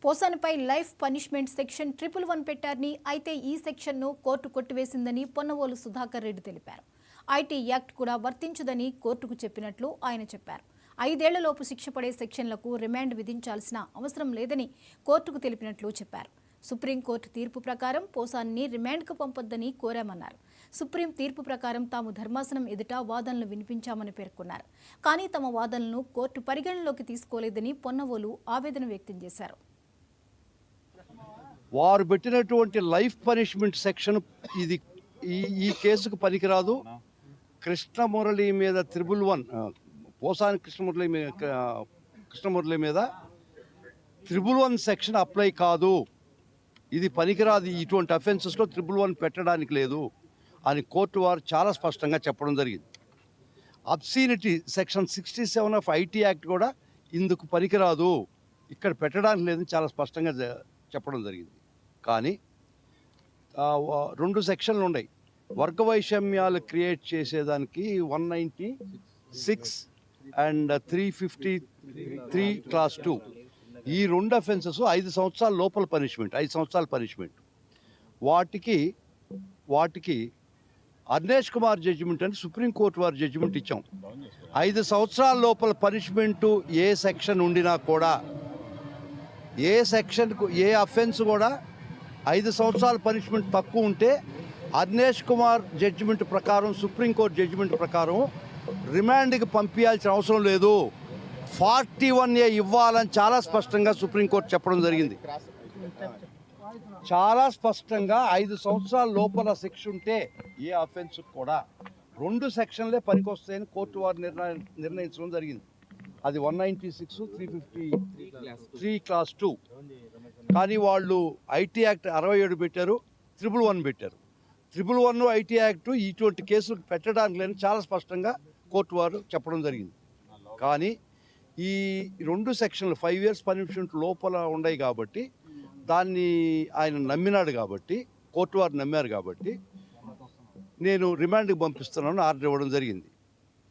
పోసానిపై life punishment section 111 పెట్టారని, అయితే ఈ సెక్షన్ను కోర్టు కొట్టివేసిందని పొన్నవోలు సుధాకర్ రెడ్డి తెలిపారు. ఐటీ యాక్ట్ కూడా వర్తించదని కోర్టుకు చెప్పినట్లు ఆయన చెప్పారు. 5 ఏళ్లలోపు శిక్ష పడే సెక్షన్లకు రిమాండ్ విధించాల్సిన అవసరం లేదని కోర్టుకు తెలిపినట్లు చెప్పారు. సుప్రీంకోర్టు తీర్పు ప్రకారం పోసాన్ని రిమాండ్కు పంపొద్దని కోరామన్నారు. సుప్రీం తీర్పు ప్రకారం తాము ధర్మాసనం ఎదుట వాదనలు వినిపించామని పేర్కొన్నారు. కానీ తమ వాదనలను కోర్టు పరిగణనలోకి తీసుకోలేదని పొన్నవోలు ఆవేదన వ్యక్తం చేశారు. వారు పెట్టినటువంటి లైఫ్ పనిష్మెంట్ సెక్షన్ ఇది ఈ కేసుకు పనికిరాదు. కృష్ణమురళి మీద 111 పోసాని కృష్ణమురళి మీద 111 సెక్షన్ అప్లై కాదు. ఇది పనికిరాదు. ఇటువంటి అఫెన్సెస్లో 111 పెట్టడానికి లేదు అని కోర్టు వారు చాలా స్పష్టంగా చెప్పడం జరిగింది. Obscenity section 67 of IT act కూడా ఇందుకు పనికిరాదు, ఇక్కడ పెట్టడానికి లేదని చాలా స్పష్టంగా చెప్పడం జరిగింది. కానీ 2 సెక్షన్లు ఉన్నాయి. వర్గ వైషమ్యాలు క్రియేట్ చేసేదానికి 196 అండ్ 353 క్లాస్ 2 ఈ 2 అఫెన్సెస్ 5 సంవత్సరాల లోపల పనిష్మెంట్, 5 సంవత్సరాల పనిష్మెంట్. వాటికి అర్నేష్ కుమార్ జడ్జిమెంట్ అని సుప్రీంకోర్టు వారు జడ్జిమెంట్ ఇచ్చాం. 5 సంవత్సరాల లోపల పనిష్మెంటు ఏ సెక్షన్ ఉండినా కూడా, ఏ సెక్షన్కు ఏ అఫెన్స్ కూడా 5 సంవత్సరాల పనిష్మెంట్ తక్కువ ఉంటే అర్నేష్ కుమార్ జడ్జిమెంట్ ప్రకారం, సుప్రీంకోర్టు జడ్జిమెంట్ ప్రకారం రిమాండ్కి పంపించాల్సిన అవసరం లేదు, 41A ఇవ్వాలని చాలా స్పష్టంగా సుప్రీంకోర్టు చెప్పడం జరిగింది. చాలా స్పష్టంగా 5 సంవత్సరాల లోపల శిక్ష ఉంటే ఏ అఫెన్స్ కూడా 2 సెక్షన్లే పనికొస్తాయని కోర్టు వారు నిర్ణయించడం జరిగింది. అది 196, 353 క్లాస్ 2. కానీ వాళ్ళు ఐటీ యాక్ట్ 67 పెట్టారు, 111 పెట్టారు. 111 ఐటీ యాక్ట్ ఇటువంటి కేసులు పెట్టడానికి లేని చాలా స్పష్టంగా కోర్టు వారు చెప్పడం జరిగింది. కానీ ఈ 2 సెక్షన్లు 5 years పనిష్మెంట్ లోపల ఉన్నాయి కాబట్టి, దాన్ని ఆయన నమ్మినాడు కాబట్టి, కోర్టు వారు నమ్మారు కాబట్టి నేను రిమాండ్కి పంపిస్తున్నాను ఆర్డర్ ఇవ్వడం జరిగింది.